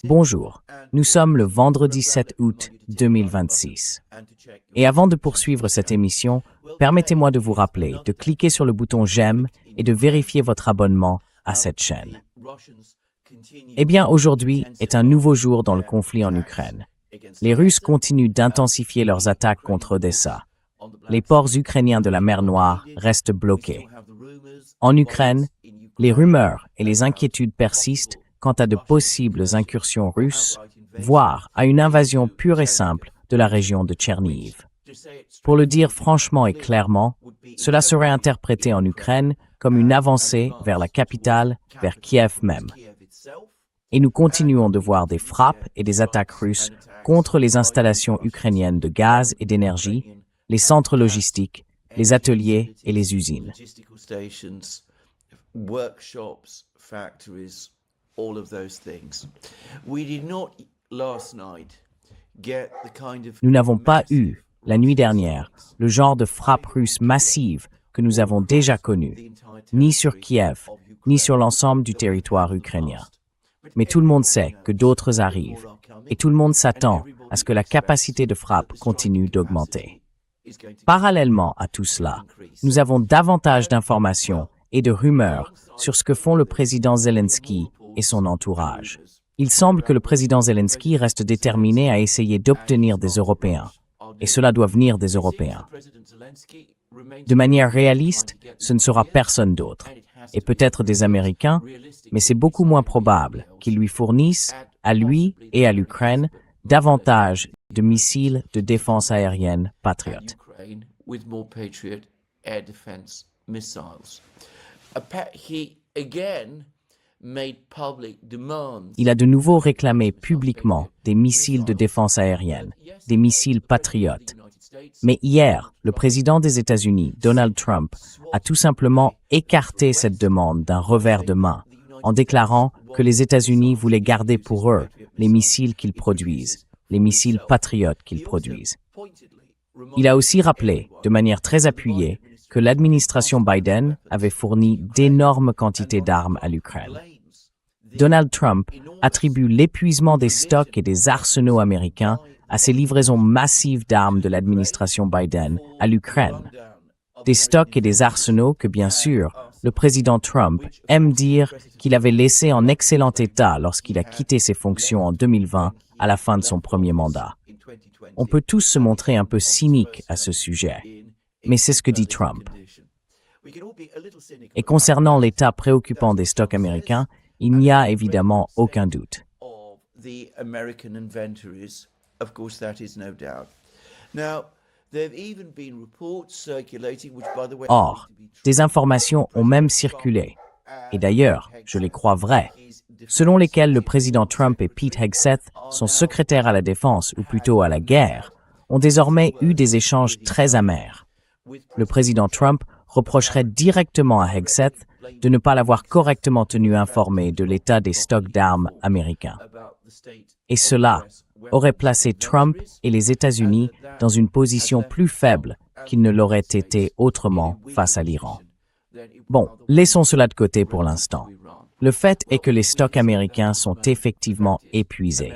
Bonjour, nous sommes le vendredi 7 août 2026. Et avant de poursuivre cette émission, permettez-moi de vous rappeler de cliquer sur le bouton j'aime et de vérifier votre abonnement à cette chaîne. Eh bien, aujourd'hui est un nouveau jour dans le conflit en Ukraine. Les Russes continuent d'intensifier leurs attaques contre Odessa. Les ports ukrainiens de la mer Noire restent bloqués. En Ukraine, les rumeurs et les inquiétudes persistent quant à de possibles incursions russes, voire à une invasion pure et simple de la région de Tchernihiv. Pour le dire franchement et clairement, cela serait interprété en Ukraine comme une avancée vers la capitale, vers Kiev même. Et nous continuons de voir des frappes et des attaques russes contre les installations ukrainiennes de gaz et d'énergie, les centres logistiques, les ateliers et les usines. Nous n'avons pas eu, la nuit dernière, le genre de frappe russe massive que nous avons déjà connu, ni sur Kiev, ni sur l'ensemble du territoire ukrainien. Mais tout le monde sait que d'autres arrivent, et tout le monde s'attend à ce que la capacité de frappe continue d'augmenter. Parallèlement à tout cela, nous avons davantage d'informations et de rumeurs sur ce que font le président Zelensky et son entourage. Il semble que le président Zelensky reste déterminé à essayer d'obtenir des Européens, et cela doit venir des Européens. De manière réaliste, ce ne sera personne d'autre, et peut-être des Américains, mais c'est beaucoup moins probable qu'ils lui fournissent, à lui et à l'Ukraine, davantage de missiles de défense aérienne Patriot. Il a de nouveau réclamé publiquement des missiles de défense aérienne, des missiles Patriot. Mais hier, le président des États-Unis, Donald Trump, a tout simplement écarté cette demande d'un revers de main, en déclarant que les États-Unis voulaient garder pour eux les missiles qu'ils produisent, les missiles Patriot qu'ils produisent. Il a aussi rappelé, de manière très appuyée, que l'administration Biden avait fourni d'énormes quantités d'armes à l'Ukraine. Donald Trump attribue l'épuisement des stocks et des arsenaux américains à ces livraisons massives d'armes de l'administration Biden à l'Ukraine. Des stocks et des arsenaux que, bien sûr, le président Trump aime dire qu'il avait laissés en excellent état lorsqu'il a quitté ses fonctions en 2020 à la fin de son premier mandat. On peut tous se montrer un peu cyniques à ce sujet, mais c'est ce que dit Trump. Et concernant l'état préoccupant des stocks américains, il n'y a évidemment aucun doute. Or, des informations ont même circulé, et d'ailleurs, je les crois vraies, selon lesquelles le président Trump et Pete Hegseth, son secrétaire à la défense, ou plutôt à la guerre, ont désormais eu des échanges très amers. Le président Trump reprocherait directement à Hegseth de ne pas l'avoir correctement tenu informé de l'état des stocks d'armes américains. Et cela aurait placé Trump et les États-Unis dans une position plus faible qu'ils ne l'auraient été autrement face à l'Iran. Bon, laissons cela de côté pour l'instant. Le fait est que les stocks américains sont effectivement épuisés.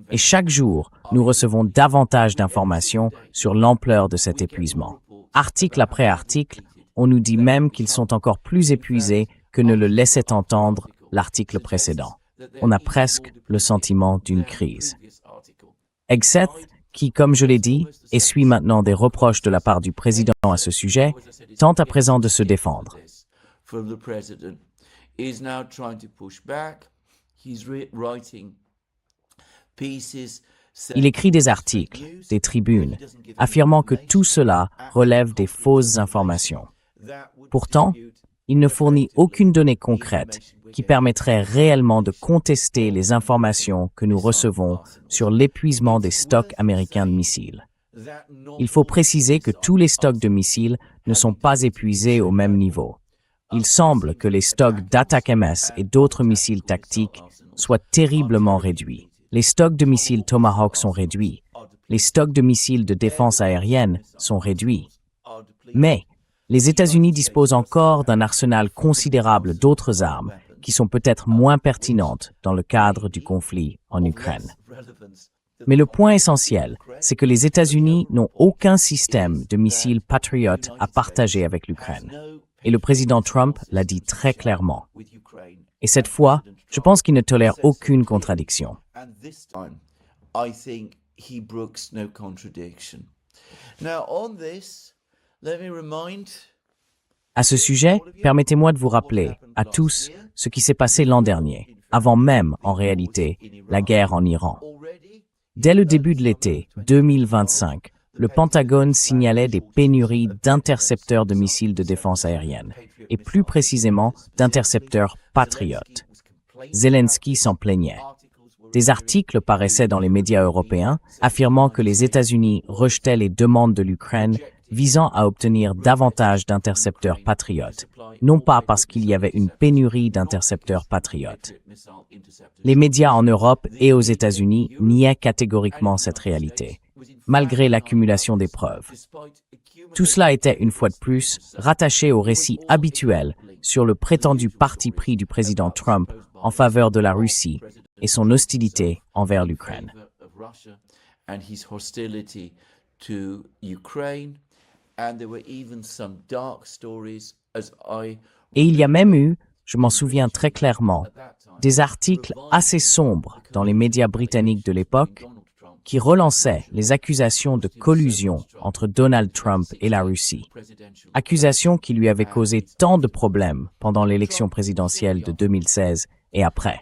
Et chaque jour, nous recevons davantage d'informations sur l'ampleur de cet épuisement. Article après article, on nous dit même qu'ils sont encore plus épuisés que ne le laissait entendre l'article précédent. On a presque le sentiment d'une crise. Hegseth, qui, comme je l'ai dit, essuie maintenant des reproches de la part du président à ce sujet, tente à présent de se défendre. Il écrit des articles, des tribunes, affirmant que tout cela relève des fausses informations. Pourtant, il ne fournit aucune donnée concrète qui permettrait réellement de contester les informations que nous recevons sur l'épuisement des stocks américains de missiles. Il faut préciser que tous les stocks de missiles ne sont pas épuisés au même niveau. Il semble que les stocks d'ATACMS et d'autres missiles tactiques soient terriblement réduits. Les stocks de missiles Tomahawk sont réduits. Les stocks de missiles de défense aérienne sont réduits. Mais les États-Unis disposent encore d'un arsenal considérable d'autres armes qui sont peut-être moins pertinentes dans le cadre du conflit en Ukraine. Mais le point essentiel, c'est que les États-Unis n'ont aucun système de missiles Patriot à partager avec l'Ukraine. Et le président Trump l'a dit très clairement. Et cette fois, je pense qu'il ne tolère aucune contradiction. À ce sujet, permettez-moi de vous rappeler à tous ce qui s'est passé l'an dernier, avant même, en réalité, la guerre en Iran. Dès le début de l'été 2025, le Pentagone signalait des pénuries d'intercepteurs de missiles de défense aérienne, et plus précisément d'intercepteurs Patriot. Zelensky s'en plaignait. Des articles paraissaient dans les médias européens affirmant que les États-Unis rejetaient les demandes de l'Ukraine visant à obtenir davantage d'intercepteurs Patriot, non pas parce qu'il y avait une pénurie d'intercepteurs Patriot. Les médias en Europe et aux États-Unis niaient catégoriquement cette réalité, malgré l'accumulation des preuves. Tout cela était, une fois de plus, rattaché au récit habituel sur le prétendu parti pris du président Trump en faveur de la Russie et son hostilité envers l'Ukraine. Et il y a même eu, je m'en souviens très clairement, des articles assez sombres dans les médias britanniques de l'époque qui relançaient les accusations de collusion entre Donald Trump et la Russie. Accusations qui lui avaient causé tant de problèmes pendant l'élection présidentielle de 2016 et après.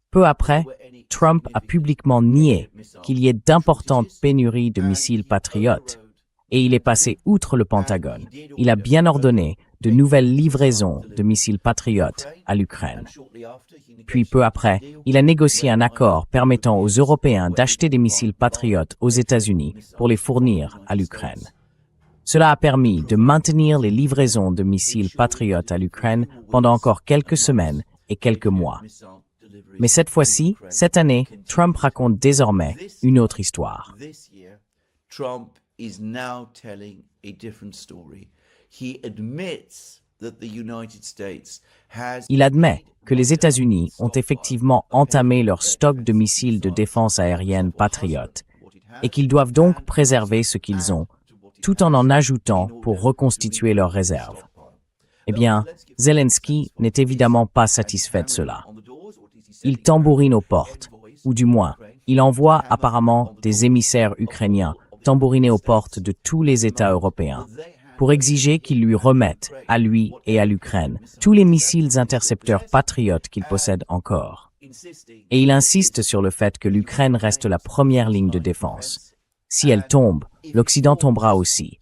Peu après, Trump a publiquement nié qu'il y ait d'importantes pénuries de missiles Patriot. Et il est passé outre le Pentagone. Il a bien ordonné de nouvelles livraisons de missiles Patriot à l'Ukraine. Puis peu après, il a négocié un accord permettant aux Européens d'acheter des missiles Patriot aux États-Unis pour les fournir à l'Ukraine. Cela a permis de maintenir les livraisons de missiles Patriot à l'Ukraine pendant encore quelques semaines et quelques mois. Mais cette fois-ci, cette année, Trump raconte désormais une autre histoire. Is now telling a different story. He admits that the United States has... Il admet que les États-Unis ont effectivement entamé leur stock de missiles de défense aérienne Patriot et qu'ils doivent donc préserver ce qu'ils ont, tout en ajoutant pour reconstituer leurs réserves. Eh bien, Zelensky n'est évidemment pas satisfait de cela. Il tambourine aux portes, ou du moins, il envoie apparemment des émissaires ukrainiens tambouriner aux portes de tous les États européens pour exiger qu'ils lui remettent, à lui et à l'Ukraine, tous les missiles intercepteurs patriotes qu'il possède encore. Et il insiste sur le fait que l'Ukraine reste la première ligne de défense. Si elle tombe, l'Occident tombera aussi.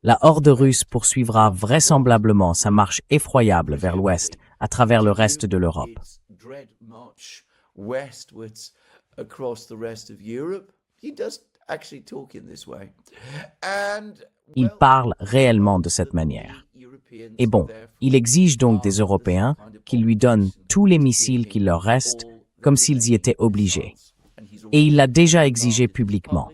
La horde russe poursuivra vraisemblablement sa marche effroyable vers l'Ouest à travers le reste de l'Europe. Il parle réellement de cette manière. Et bon, il exige donc des Européens qu'ils lui donnent tous les missiles qu'il leur reste, comme s'ils y étaient obligés. Et il l'a déjà exigé publiquement.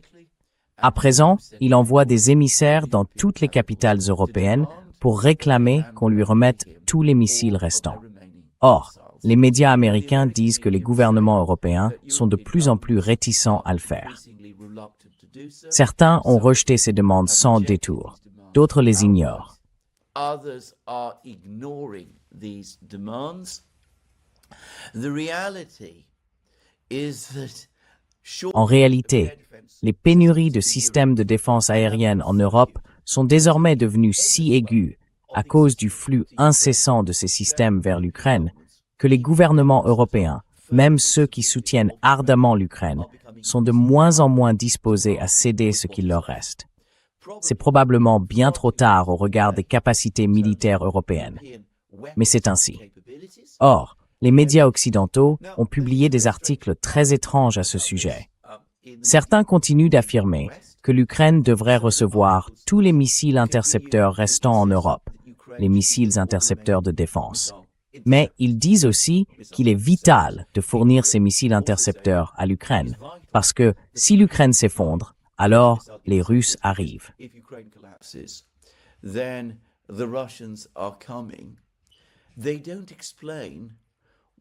À présent, il envoie des émissaires dans toutes les capitales européennes pour réclamer qu'on lui remette tous les missiles restants. Or, les médias américains disent que les gouvernements européens sont de plus en plus réticents à le faire. Certains ont rejeté ces demandes sans détour, d'autres les ignorent. En réalité, les pénuries de systèmes de défense aérienne en Europe sont désormais devenues si aiguës à cause du flux incessant de ces systèmes vers l'Ukraine que les gouvernements européens, même ceux qui soutiennent ardemment l'Ukraine, sont de moins en moins disposés à céder ce qu'il leur reste. C'est probablement bien trop tard au regard des capacités militaires européennes, mais c'est ainsi. Or, les médias occidentaux ont publié des articles très étranges à ce sujet. Certains continuent d'affirmer que l'Ukraine devrait recevoir tous les missiles intercepteurs restants en Europe, les missiles intercepteurs de défense. Mais ils disent aussi qu'il est vital de fournir ces missiles intercepteurs à l'Ukraine, parce que si l'Ukraine s'effondre, alors les Russes arrivent. They don't explain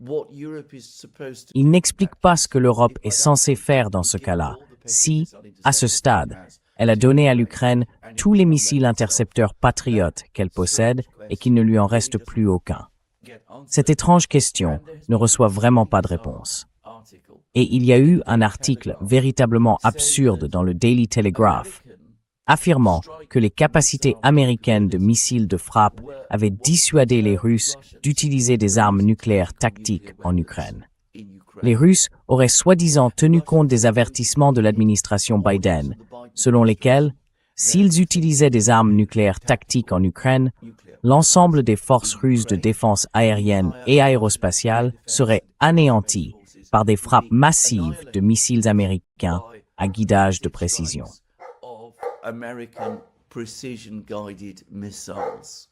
what Europe is supposed to Ils n'expliquent pas ce que l'Europe est censée faire dans ce cas-là, si, à ce stade, elle a donné à l'Ukraine tous les missiles intercepteurs patriotes qu'elle possède et qu'il ne lui en reste plus aucun. Cette étrange question ne reçoit vraiment pas de réponse. Et il y a eu un article véritablement absurde dans le Daily Telegraph, affirmant que les capacités américaines de missiles de frappe avaient dissuadé les Russes d'utiliser des armes nucléaires tactiques en Ukraine. Les Russes auraient soi-disant tenu compte des avertissements de l'administration Biden, selon lesquels, s'ils utilisaient des armes nucléaires tactiques en Ukraine, l'ensemble des forces russes de défense aérienne et aérospatiale serait anéanti par des frappes massives de missiles américains à guidage de précision. American precision-guided missiles.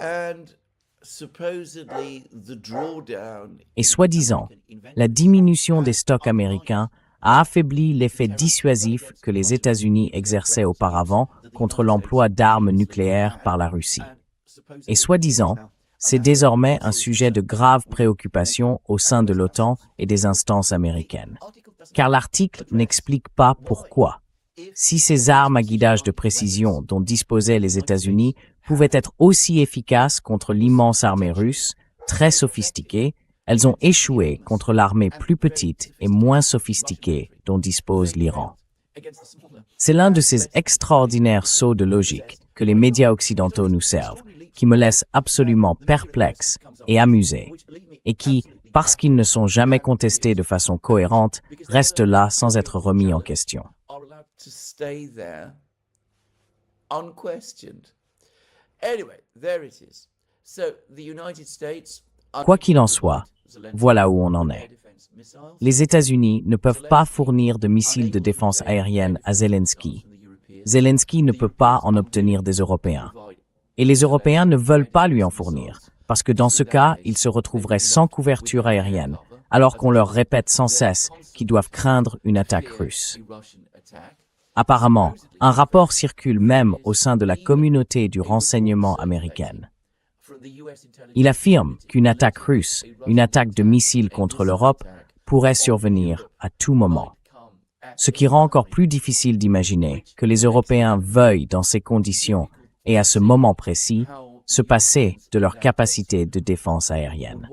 And supposedly the drawdown. Et soi-disant, la diminution des stocks américains a affaibli l'effet dissuasif que les États-Unis exerçaient auparavant contre l'emploi d'armes nucléaires par la Russie. Et soi-disant, c'est désormais un sujet de grave préoccupation au sein de l'OTAN et des instances américaines. Car l'article n'explique pas pourquoi. Si ces armes à guidage de précision dont disposaient les États-Unis pouvaient être aussi efficaces contre l'immense armée russe, très sophistiquée, elles ont échoué contre l'armée plus petite et moins sophistiquée dont dispose l'Iran. C'est l'un de ces extraordinaires sauts de logique que les médias occidentaux nous servent, qui me laissent absolument perplexe et amusé, et qui, parce qu'ils ne sont jamais contestés de façon cohérente, restent là sans être remis en question. To stay there unquestioned. Anyway, there it is. So the United States. Quoi qu'il en soit, voilà où on en est. Les États-Unis ne peuvent pas fournir de missiles de défense aérienne à Zelensky. Zelensky ne peut pas en obtenir des Européens. Et les Européens ne veulent pas lui en fournir, parce que dans ce cas, ils se retrouveraient sans couverture aérienne, alors qu'on leur répète sans cesse qu'ils doivent craindre une attaque russe. Apparemment, un rapport circule même au sein de la communauté du renseignement américaine. Il affirme qu'une attaque russe, une attaque de missiles contre l'Europe, pourrait survenir à tout moment. Ce qui rend encore plus difficile d'imaginer que les Européens veuillent, dans ces conditions et à ce moment précis, se passer de leur capacité de défense aérienne.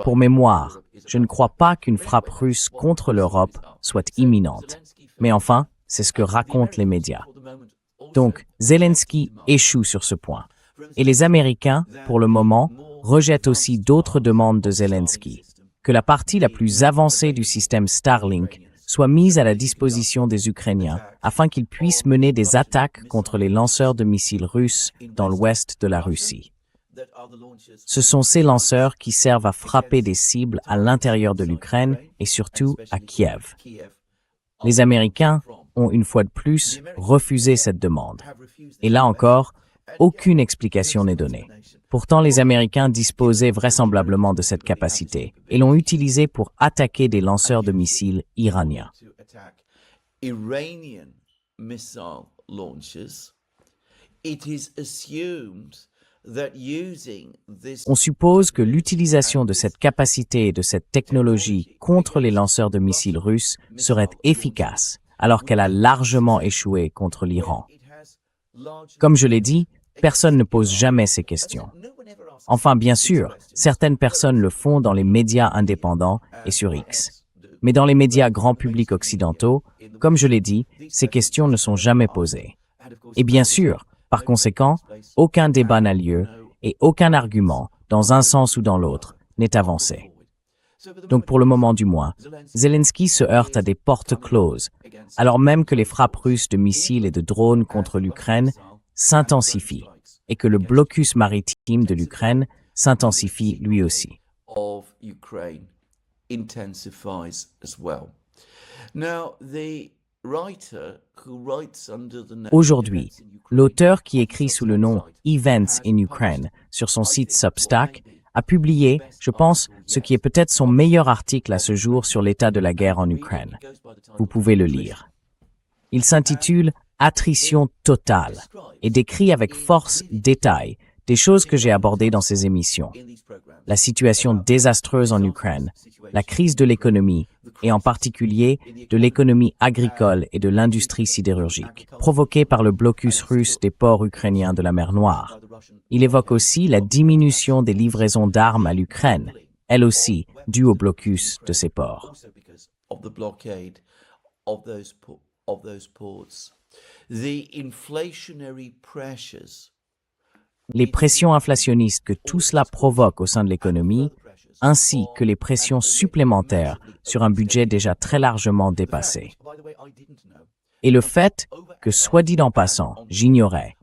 Pour mémoire, je ne crois pas qu'une frappe russe contre l'Europe soit imminente. Mais enfin, c'est ce que racontent les médias. Donc, Zelensky échoue sur ce point. Et les Américains, pour le moment, rejettent aussi d'autres demandes de Zelensky. Que la partie la plus avancée du système Starlink soit mise à la disposition des Ukrainiens afin qu'ils puissent mener des attaques contre les lanceurs de missiles russes dans l'ouest de la Russie. Ce sont ces lanceurs qui servent à frapper des cibles à l'intérieur de l'Ukraine et surtout à Kiev. Les Américains ont une fois de plus refusé cette demande. Et là encore, aucune explication n'est donnée. Pourtant, les Américains disposaient vraisemblablement de cette capacité et l'ont utilisée pour attaquer des lanceurs de missiles iraniens. Iranian missile launchers, it is assumed. On suppose que l'utilisation de cette capacité et de cette technologie contre les lanceurs de missiles russes serait efficace, alors qu'elle a largement échoué contre l'Iran. Comme je l'ai dit, personne ne pose jamais ces questions. Enfin, bien sûr, certaines personnes le font dans les médias indépendants et sur X. Mais dans les médias grand public occidentaux, comme je l'ai dit, ces questions ne sont jamais posées. Et bien sûr, par conséquent, aucun débat n'a lieu et aucun argument, dans un sens ou dans l'autre, n'est avancé. Donc pour le moment du moins, Zelensky se heurte à des portes closes, alors même que les frappes russes de missiles et de drones contre l'Ukraine s'intensifient et que le blocus maritime de l'Ukraine s'intensifie lui aussi. Aujourd'hui, l'auteur qui écrit sous le nom Events in Ukraine sur son site Substack a publié, je pense, ce qui est peut-être son meilleur article à ce jour sur l'état de la guerre en Ukraine. Vous pouvez le lire. Il s'intitule « Attrition totale » et décrit avec force détail des choses que j'ai abordées dans ces émissions. La situation désastreuse en Ukraine, la crise de l'économie, et en particulier de l'économie agricole et de l'industrie sidérurgique, provoquée par le blocus russe des ports ukrainiens de la mer Noire. Il évoque aussi la diminution des livraisons d'armes à l'Ukraine, elle aussi due au blocus de ces ports. Les pressions inflationnistes que tout cela provoque au sein de l'économie, ainsi que les pressions supplémentaires sur un budget déjà très largement dépassé. Et le fait que, soit dit en passant, j'ignorais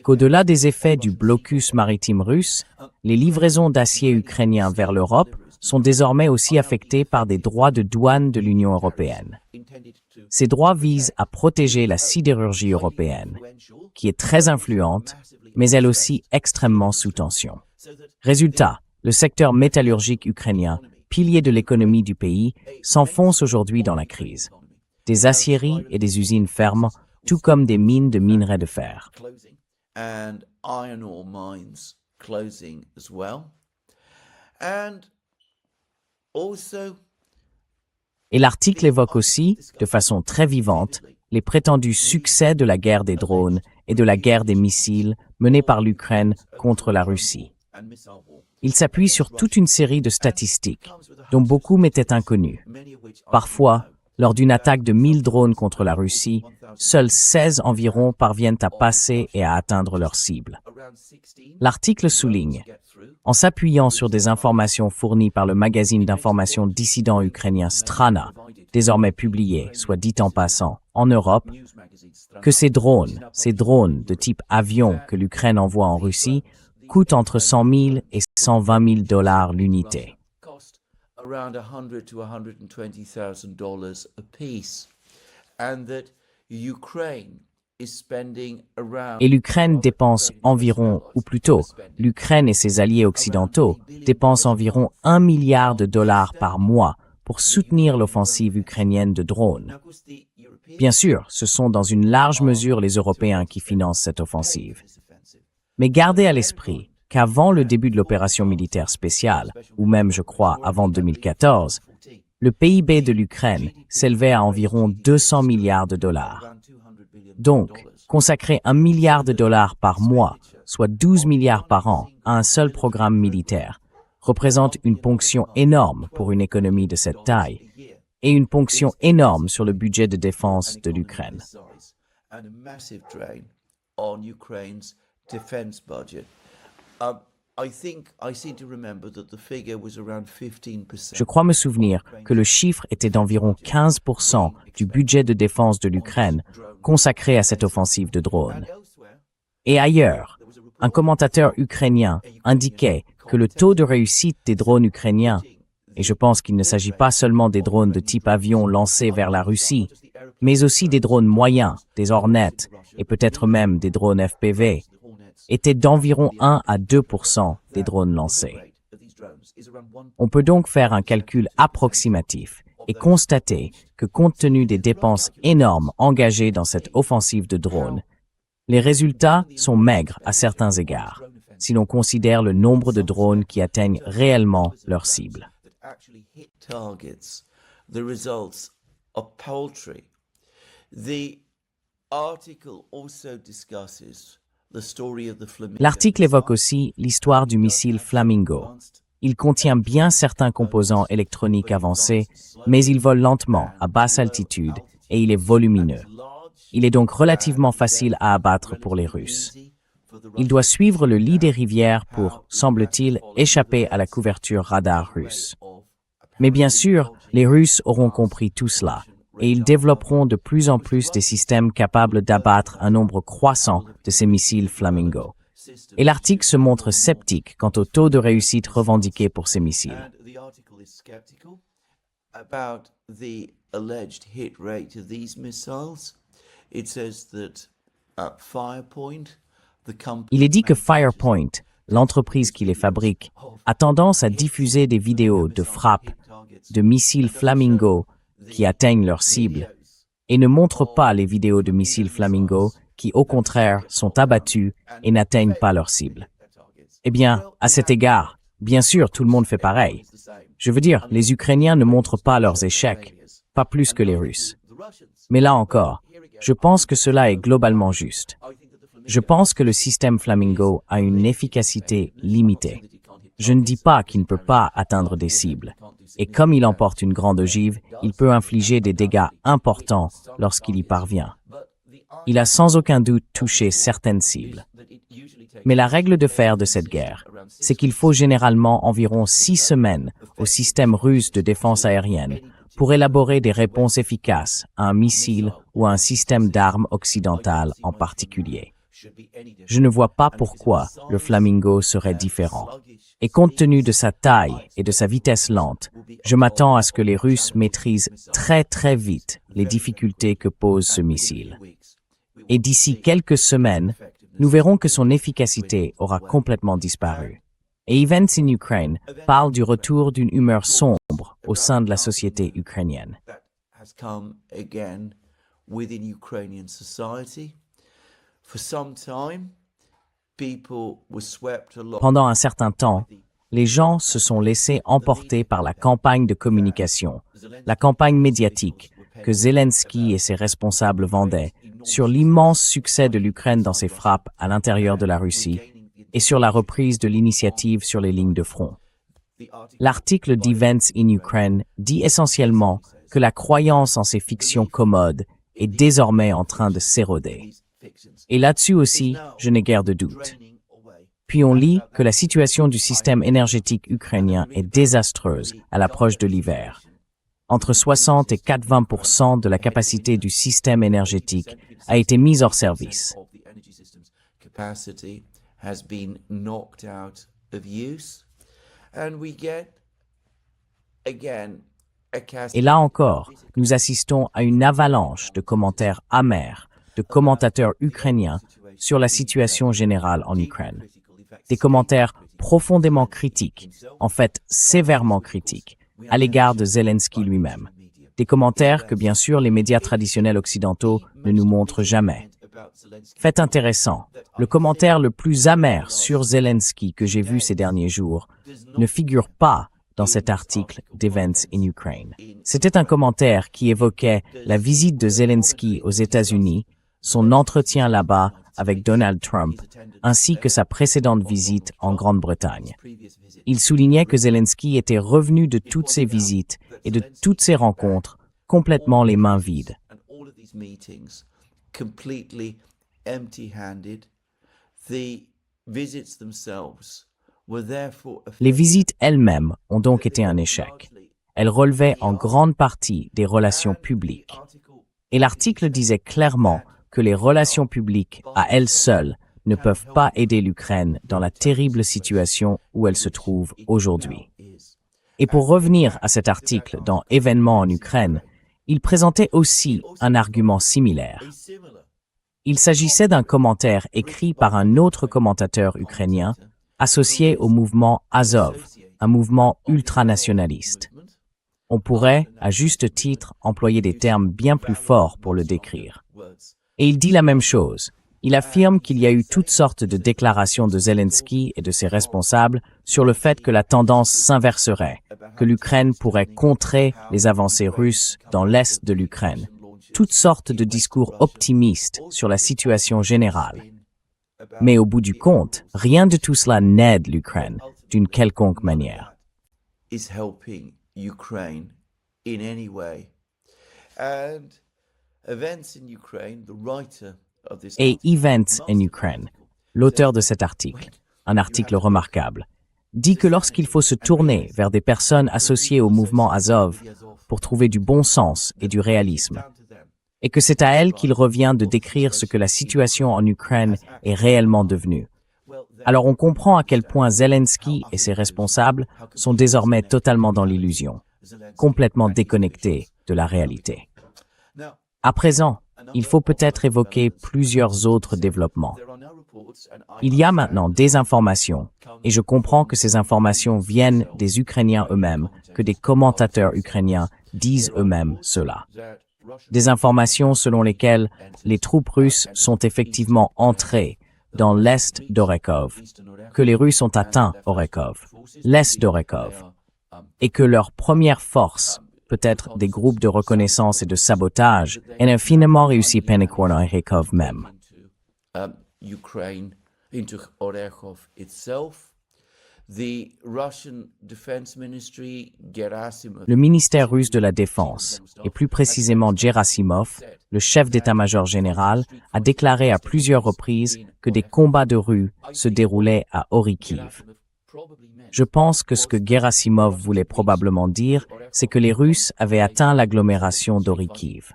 qu'au-delà des effets du blocus maritime russe, les livraisons d'acier ukrainien vers l'Europe sont désormais aussi affectées par des droits de douane de l'Union européenne. Ces droits visent à protéger la sidérurgie européenne, qui est très influente, mais elle aussi extrêmement sous tension. Résultat, le secteur métallurgique ukrainien, pilier de l'économie du pays, s'enfonce aujourd'hui dans la crise. Des aciéries et des usines ferment, tout comme des mines de minerais de fer. Et l'article évoque aussi, de façon très vivante, les prétendus succès de la guerre des drones et de la guerre des missiles menée par l'Ukraine contre la Russie. Il s'appuie sur toute une série de statistiques, dont beaucoup m'étaient inconnues. Parfois, lors d'une attaque de 1000 drones contre la Russie, seuls 16 environ parviennent à passer et à atteindre leur cible. L'article souligne, en s'appuyant sur des informations fournies par le magazine d'information dissident ukrainien Strana, désormais publié, soit dit en passant, en Europe, que ces drones de type avion que l'Ukraine envoie en Russie, coûtent entre 100 000 et 120 000 dollars l'unité. Et l'Ukraine dépense environ, ou plutôt, l'Ukraine et ses alliés occidentaux dépensent environ 1 milliard de dollars par mois pour soutenir l'offensive ukrainienne de drones. Bien sûr, ce sont dans une large mesure les Européens qui financent cette offensive. Mais gardez à l'esprit qu'avant le début de l'opération militaire spéciale, ou même, je crois, avant 2014, le PIB de l'Ukraine s'élevait à environ 200 milliards de dollars. Donc, consacrer 1 milliard de dollars par mois, soit 12 milliards par an, à un seul programme militaire, représente une ponction énorme pour une économie de cette taille, et une ponction énorme sur le budget de défense de l'Ukraine. Je crois me souvenir que le chiffre était d'environ 15% du budget de défense de l'Ukraine consacré à cette offensive de drones. Et ailleurs, un commentateur ukrainien indiquait que le taux de réussite des drones ukrainiens, et je pense qu'il ne s'agit pas seulement des drones de type avion lancés vers la Russie, mais aussi des drones moyens, des Hornets, et peut-être même des drones FPV, était d'environ 1 à 2% des drones lancés. On peut donc faire un calcul approximatif et constater que compte tenu des dépenses énormes engagées dans cette offensive de drones, les résultats sont maigres à certains égards, si l'on considère le nombre de drones qui atteignent réellement leur cible. L'article évoque aussi l'histoire du missile Flamingo. Il contient bien certains composants électroniques avancés, mais il vole lentement, à basse altitude, et il est volumineux. Il est donc relativement facile à abattre pour les Russes. Il doit suivre le lit des rivières pour, semble-t-il, échapper à la couverture radar russe. Mais bien sûr, les Russes auront compris tout cela, et ils développeront de plus en plus des systèmes capables d'abattre un nombre croissant de ces missiles Flamingo. Et l'article se montre sceptique quant au taux de réussite revendiqué pour ces missiles. Il est dit que Firepoint, l'entreprise qui les fabrique, a tendance à diffuser des vidéos de frappes de missiles Flamingo qui atteignent leur cible, et ne montre pas les vidéos de missiles Flamingo qui, au contraire, sont abattus et n'atteignent pas leur cible. Eh bien, à cet égard, bien sûr, tout le monde fait pareil. Je veux dire, les Ukrainiens ne montrent pas leurs échecs, pas plus que les Russes. Mais là encore, je pense que cela est globalement juste. Je pense que le système Flamingo a une efficacité limitée. Je ne dis pas qu'il ne peut pas atteindre des cibles. Et comme il emporte une grande ogive, il peut infliger des dégâts importants lorsqu'il y parvient. Il a sans aucun doute touché certaines cibles. Mais la règle de fer de cette guerre, c'est qu'il faut généralement environ 6 semaines au système russe de défense aérienne pour élaborer des réponses efficaces à un missile ou à un système d'armes occidental en particulier. Je ne vois pas pourquoi le Flamingo serait différent. Et compte tenu de sa taille et de sa vitesse lente, je m'attends à ce que les Russes maîtrisent très vite les difficultés que pose ce missile. Et d'ici quelques semaines, nous verrons que son efficacité aura complètement disparu. Et Events in Ukraine parle du retour d'une humeur sombre au sein de la société ukrainienne. Pendant un certain temps, les gens se sont laissés emporter par la campagne de communication, la campagne médiatique que Zelensky et ses responsables vendaient sur l'immense succès de l'Ukraine dans ses frappes à l'intérieur de la Russie et sur la reprise de l'initiative sur les lignes de front. L'article d'Events in Ukraine dit essentiellement que la croyance en ces fictions commodes est désormais en train de s'éroder. Et là-dessus aussi, je n'ai guère de doute. Puis on lit que la situation du système énergétique ukrainien est désastreuse à l'approche de l'hiver. Entre 60 et 80% de la capacité du système énergétique a été mise hors service. Et là encore, nous assistons à une avalanche de commentaires amers de commentateurs ukrainiens sur la situation générale en Ukraine. Des commentaires profondément critiques, en fait sévèrement critiques, à l'égard de Zelensky lui-même. Des commentaires que bien sûr les médias traditionnels occidentaux ne nous montrent jamais. Fait intéressant, le commentaire le plus amer sur Zelensky que j'ai vu ces derniers jours ne figure pas dans cet article d'Events in Ukraine. C'était un commentaire qui évoquait la visite de Zelensky aux États-Unis, son entretien là-bas avec Donald Trump, ainsi que sa précédente visite en Grande-Bretagne. Il soulignait que Zelensky était revenu de toutes ces visites et de toutes ces rencontres complètement les mains vides. Les visites elles-mêmes ont donc été un échec. Elles relevaient en grande partie des relations publiques. Et l'article disait clairement que les relations publiques, à elles seules, ne peuvent pas aider l'Ukraine dans la terrible situation où elle se trouve aujourd'hui. Et pour revenir à cet article dans Événements en Ukraine, il présentait aussi un argument similaire. Il s'agissait d'un commentaire écrit par un autre commentateur ukrainien associé au mouvement Azov, un mouvement ultranationaliste. On pourrait, à juste titre, employer des termes bien plus forts pour le décrire. Et il dit la même chose. Il affirme qu'il y a eu toutes sortes de déclarations de Zelensky et de ses responsables sur le fait que la tendance s'inverserait, que l'Ukraine pourrait contrer les avancées russes dans l'est de l'Ukraine. Toutes sortes de discours optimistes sur la situation générale. Mais au bout du compte, rien de tout cela n'aide l'Ukraine d'une quelconque manière. Et Events in Ukraine, l'auteur de cet article, un article remarquable, dit que lorsqu'il faut se tourner vers des personnes associées au mouvement Azov pour trouver du bon sens et du réalisme, et que c'est à elles qu'il revient de décrire ce que la situation en Ukraine est réellement devenue. Alors on comprend à quel point Zelensky et ses responsables sont désormais totalement dans l'illusion, complètement déconnectés de la réalité. À présent, il faut peut-être évoquer plusieurs autres développements. Il y a maintenant des informations, et je comprends que ces informations viennent des Ukrainiens eux-mêmes, que des commentateurs ukrainiens disent eux-mêmes cela. des informations selon lesquelles les troupes russes sont effectivement entrées dans l'est d'Orekov, que les Russes ont atteint Orekov, l'est d'Orekov, et que leur première force, peut-être des groupes de reconnaissance et de sabotage, est infiniment réussi à Orekov même. Ukraine into Orekov itself. The Russian Defense Ministry, Gerasimov, Le ministère russe de la Défense, et plus précisément Gerasimov, le chef d'état-major général, a déclaré à plusieurs reprises que des combats de rue se déroulaient à Orikiv. Je pense que ce que Gerasimov voulait probablement dire, c'est que les Russes avaient atteint l'agglomération d'Orikiv.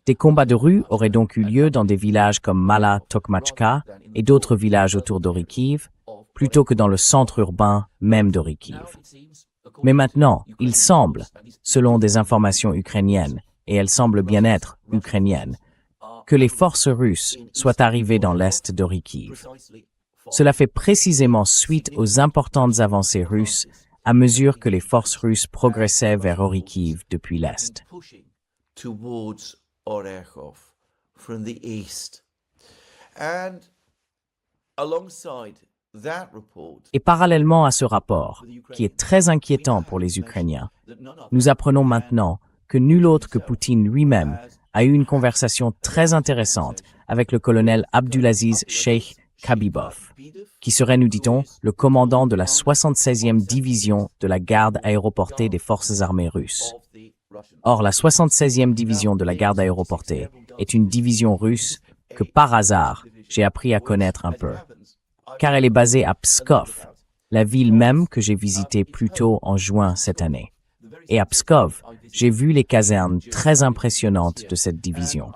Des combats de rue auraient donc eu lieu dans des villages comme Mala Tokmachka et d'autres villages autour d'Orikiv, plutôt que dans le centre urbain même d'Orikiv. Mais maintenant, il semble, selon des informations ukrainiennes, et elles semblent bien être ukrainiennes, que les forces russes soient arrivées dans l'est d'Orikiv. Cela fait précisément suite aux importantes avancées russes à mesure que les forces russes progressaient vers Orikiv depuis l'est. towards Orekov from the east. And alongside that report, Et parallèlement à ce rapport, qui est très inquiétant pour les Ukrainiens, nous apprenons maintenant que nul autre que Poutine lui-même a eu une conversation très intéressante avec le colonel Abdulaziz Sheikh Kabibov, qui serait, nous dit-on, le commandant de la 76e division de la garde aéroportée des forces armées russes. Or, la 76e division de la garde aéroportée est une division russe que, par hasard, j'ai appris à connaître un peu, car elle est basée à Pskov, la ville même que j'ai visitée plus tôt en juin cette année. Et à Pskov, j'ai vu les casernes très impressionnantes de cette division.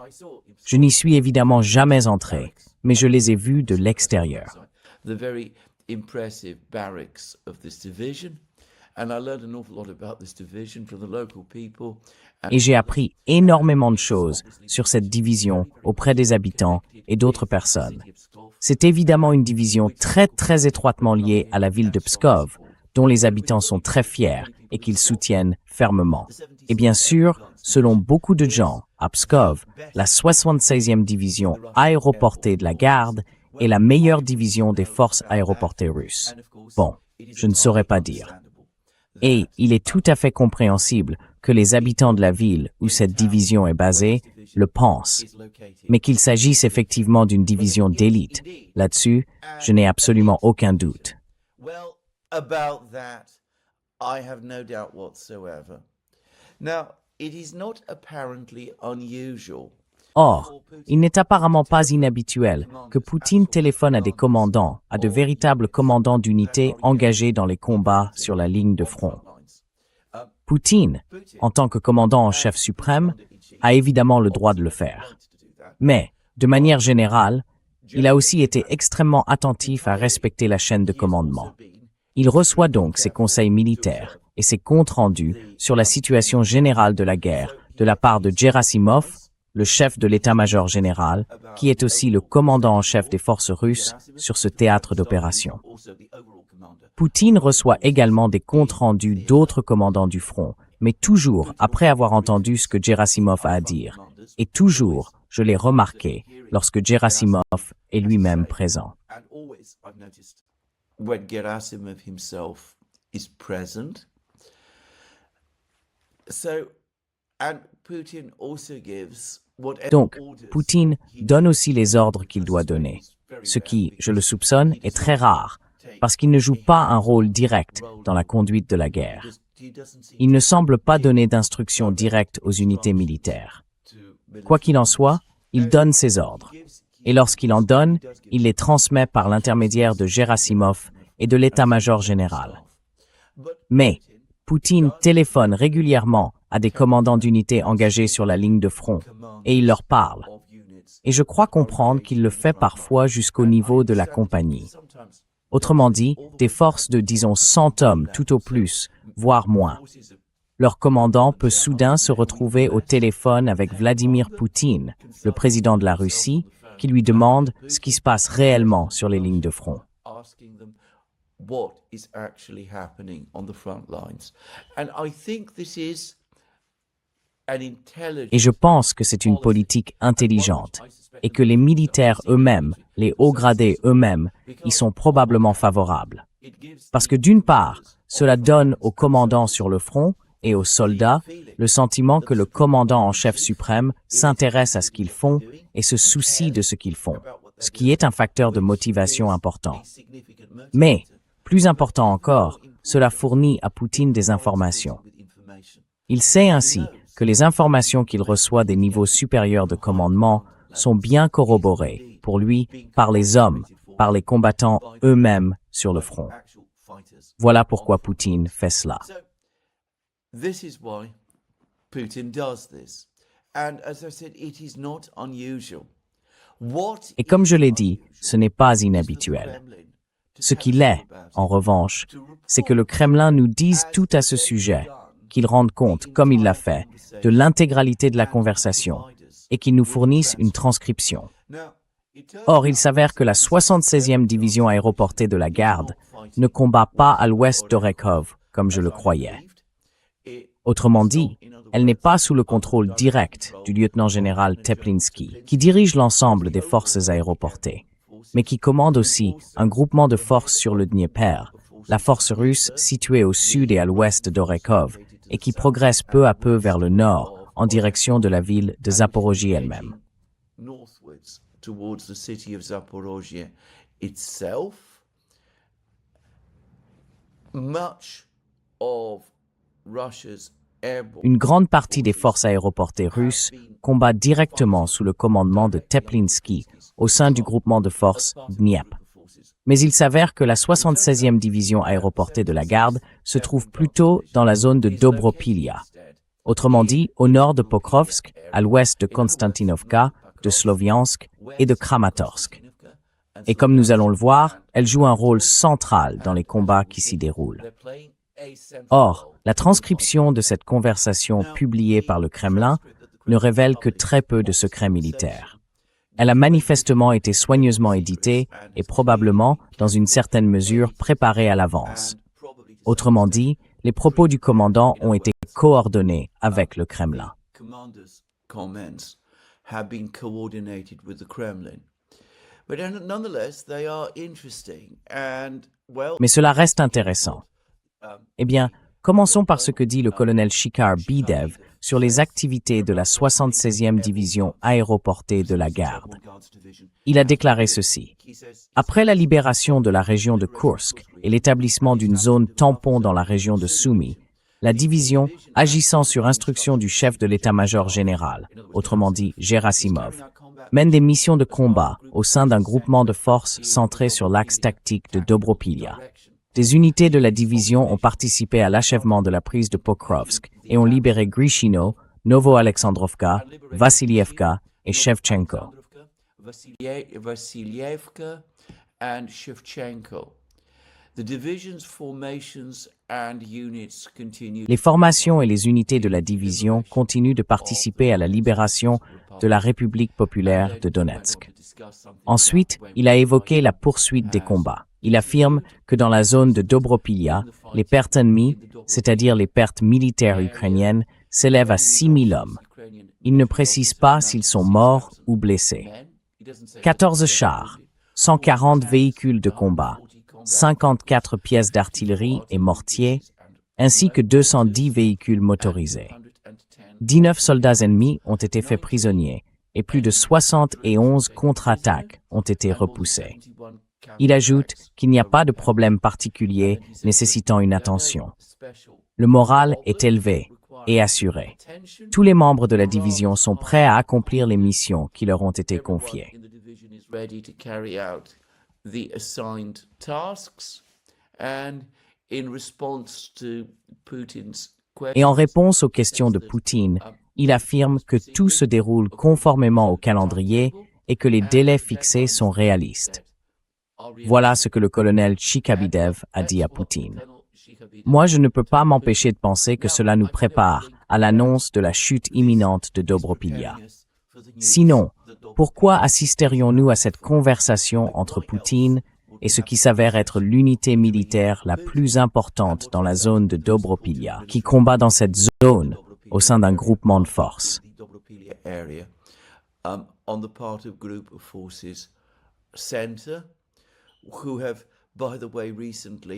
Je n'y suis évidemment jamais entré, mais je les ai vues de l'extérieur. the very impressive barracks of this division, and I learned an awful lot about this division from the local people. Et j'ai appris énormément de choses sur cette division auprès des habitants et d'autres personnes. C'est évidemment une division très étroitement liée à la ville de Pskov, dont les habitants sont très fiers et qu'ils soutiennent fermement. Et bien sûr, selon beaucoup de gens, à Pskov, la 76e division aéroportée de la garde est la meilleure division des forces aéroportées russes. Bon, je ne saurais pas dire. Et il est tout à fait compréhensible que les habitants de la ville où cette division est basée le pensent, mais qu'il s'agisse effectivement d'une division d'élite. Là-dessus, je n'ai absolument aucun doute. Well, about that, I have no doubt whatsoever. Now, it is not apparently unusual. Or, il n'est apparemment pas inhabituel que Poutine téléphone à des commandants, à de véritables commandants d'unités engagés dans les combats sur la ligne de front. Poutine, en tant que commandant en chef suprême, a évidemment le droit de le faire. Mais, de manière générale, il a aussi été extrêmement attentif à respecter la chaîne de commandement. Il reçoit donc ses conseils militaires et ses comptes rendus sur la situation générale de la guerre de la part de Gerasimov, le chef de l'état-major général, qui est aussi le commandant en chef des forces russes sur ce théâtre d'opération. Poutine reçoit également des comptes rendus d'autres commandants du front, mais toujours après avoir entendu ce que Gerasimov a à dire. Et toujours, je l'ai remarqué, lorsque Gerasimov est lui-même présent. And always, I've noticed, when Gerasimov himself is present. So, and Putin also gives whatever Donc, orders Poutine donne aussi les ordres qu'il doit donner, ce qui, je le soupçonne, est très rare, parce qu'il ne joue pas un rôle direct dans la conduite de la guerre. Il ne semble pas donner d'instructions directes aux unités militaires. Quoi qu'il en soit, il donne ses ordres. Et lorsqu'il en donne, il les transmet par l'intermédiaire de Gerasimov et de l'état-major général. Mais Poutine téléphone régulièrement à des commandants d'unités engagés sur la ligne de front, et il leur parle. Et je crois comprendre qu'il le fait parfois jusqu'au niveau de la compagnie. Autrement dit, des forces de, disons, 100 hommes tout au plus, voire moins. Leur commandant peut soudain se retrouver au téléphone avec Vladimir Poutine, le président de la Russie, qui lui demande ce qui se passe réellement sur les lignes de front. asking them what is actually happening on the front lines. And I think this is Et je pense que c'est une politique intelligente et que les militaires eux-mêmes, les hauts gradés eux-mêmes, y sont probablement favorables. Parce que d'une part, cela donne aux commandants sur le front et aux soldats le sentiment que le commandant en chef suprême s'intéresse à ce qu'ils font et se soucie de ce qu'ils font, ce qui est un facteur de motivation important. Mais, plus important encore, cela fournit à Poutine des informations. Il sait ainsi que les informations qu'il reçoit des niveaux supérieurs de commandement sont bien corroborées, pour lui, par les hommes, par les combattants eux-mêmes sur le front. Voilà pourquoi Poutine fait cela. This is why Putin does this. And as I said, it is not unusual. Et comme je l'ai dit, ce n'est pas inhabituel. Ce qui l'est, en revanche, c'est que le Kremlin nous dise tout à ce sujet, qu'il rende compte, comme il l'a fait, de l'intégralité de la conversation et qu'il nous fournisse une transcription. Or, il s'avère que la 76e division aéroportée de la Garde ne combat pas à l'ouest d'Orekhov, comme je le croyais. Autrement dit, elle n'est pas sous le contrôle direct du lieutenant-général Teplinsky, qui dirige l'ensemble des forces aéroportées, mais qui commande aussi un groupement de forces sur le Dniepr, la force russe située au sud et à l'ouest d'Orekhov, et qui progresse peu à peu vers le nord, en direction de la ville de Zaporozhye elle-même. Une grande partie des forces aéroportées russes combat directement sous le commandement de Teplinsky au sein du groupement de forces Dniepr. Mais il s'avère que la 76e division aéroportée de la Garde se trouve plutôt dans la zone de Dobropilia, autrement dit au nord de Pokrovsk, à l'ouest de Konstantinovka, de Sloviansk et de Kramatorsk. Et comme nous allons le voir, elle joue un rôle central dans les combats qui s'y déroulent. Or, la transcription de cette conversation publiée par le Kremlin ne révèle que très peu de secrets militaires. Elle a manifestement été soigneusement éditée et probablement, dans une certaine mesure, préparée à l'avance. Autrement dit, les propos du commandant ont été coordonnés avec le Kremlin. Mais cela reste intéressant. Eh bien, commençons par ce que dit le colonel Shikhar Bidev sur les activités de la 76e division aéroportée de la Garde. Il a déclaré ceci. Après la libération de la région de Kursk et l'établissement d'une zone tampon dans la région de Sumy, la division, agissant sur instruction du chef de l'état-major général, autrement dit Gerasimov, mène des missions de combat au sein d'un groupement de forces centré sur l'axe tactique de Dobropilia. Des unités de la division ont participé à l'achèvement de la prise de Pokrovsk et ont libéré Grishino, Novo-Alexandrovka, Vassilievka et Shevchenko. Les formations et les unités de la division continuent de participer à la libération de la République populaire de Donetsk. Ensuite, il a évoqué la poursuite des combats. Il affirme que dans la zone de Dobropilia, les pertes ennemies, c'est-à-dire les pertes militaires ukrainiennes, s'élèvent à 6 000 hommes. Il ne précise pas s'ils sont morts ou blessés. 14 chars, 140 véhicules de combat, 54 pièces d'artillerie et mortiers, ainsi que 210 véhicules motorisés. 19 soldats ennemis ont été faits prisonniers et plus de 71 contre-attaques ont été repoussées. Il ajoute qu'il n'y a pas de problème particulier nécessitant une attention. Le moral est élevé et assuré. Tous les membres de la division sont prêts à accomplir les missions qui leur ont été confiées. Et en réponse aux questions de Poutine, il affirme que tout se déroule conformément au calendrier et que les délais fixés sont réalistes. Voilà ce que le colonel Shikhabidev a dit à Poutine. Moi, je ne peux pas m'empêcher de penser que cela nous prépare à l'annonce de la chute imminente de Dobropilia. Sinon, pourquoi assisterions-nous à cette conversation entre Poutine et ce qui s'avère être l'unité militaire la plus importante dans la zone de Dobropilia, qui combat dans cette zone au sein d'un groupement de forces.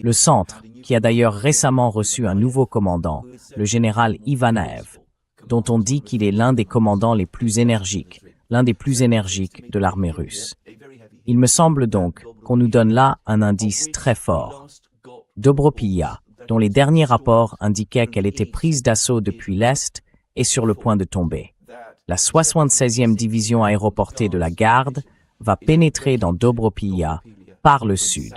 Le centre, qui a d'ailleurs récemment reçu un nouveau commandant, le général Ivanaev, dont on dit qu'il est l'un des commandants les plus énergiques, de l'armée russe. Il me semble donc qu'on nous donne là un indice très fort. Dobropilya, dont les derniers rapports indiquaient qu'elle était prise d'assaut depuis l'Est, est sur le point de tomber. La 76e division aéroportée de la Garde va pénétrer dans Dobropilya par le sud.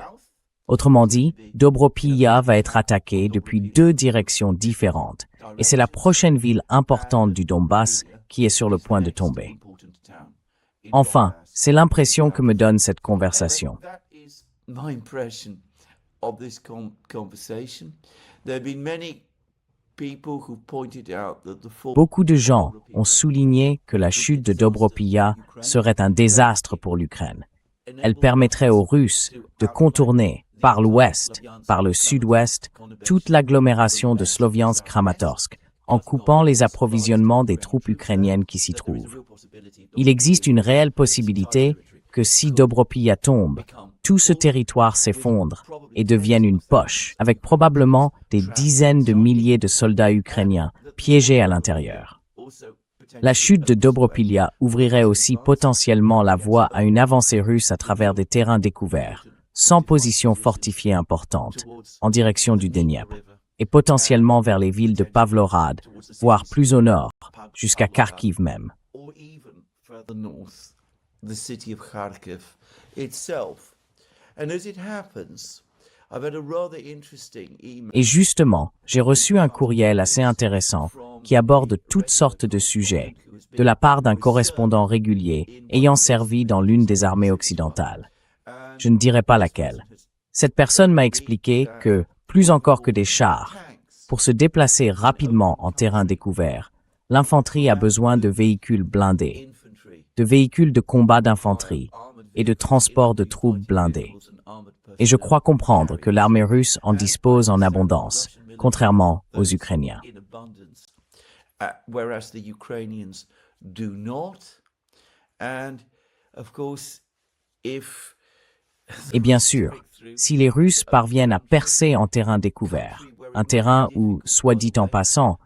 Autrement dit, Dobropilya va être attaquée depuis 2 directions différentes, et c'est la prochaine ville importante du Donbass qui est sur le point de tomber. Enfin, c'est l'impression que me donne cette conversation. Beaucoup de gens ont souligné que la chute de Dobropilya serait un désastre pour l'Ukraine. Elle permettrait aux Russes de contourner par l'ouest, par le sud-ouest, toute l'agglomération de Sloviansk-Kramatorsk, en coupant les approvisionnements des troupes ukrainiennes qui s'y trouvent. Il existe une réelle possibilité que si Dobropilya tombe, tout ce territoire s'effondre et devienne une poche, avec probablement des dizaines de milliers de soldats ukrainiens piégés à l'intérieur. La chute de Dobropilya ouvrirait aussi potentiellement la voie à une avancée russe à travers des terrains découverts, sans position fortifiée importante, en direction du Dniepr, et potentiellement vers les villes de Pavlorad, voire plus au nord, jusqu'à Kharkiv même. Et justement, j'ai reçu un courriel assez intéressant qui aborde toutes sortes de sujets, de la part d'un correspondant régulier ayant servi dans l'une des armées occidentales. Je ne dirai pas laquelle. Cette personne m'a expliqué que, plus encore que des chars, pour se déplacer rapidement en terrain découvert, l'infanterie a besoin de véhicules blindés, de véhicules de combat d'infanterie et de transport de troupes blindées. Et je crois comprendre que l'armée russe en dispose en abondance, contrairement aux Ukrainiens. Et bien sûr, si les Russes parviennent à percer en terrain découvert, un terrain où, soit dit en passant,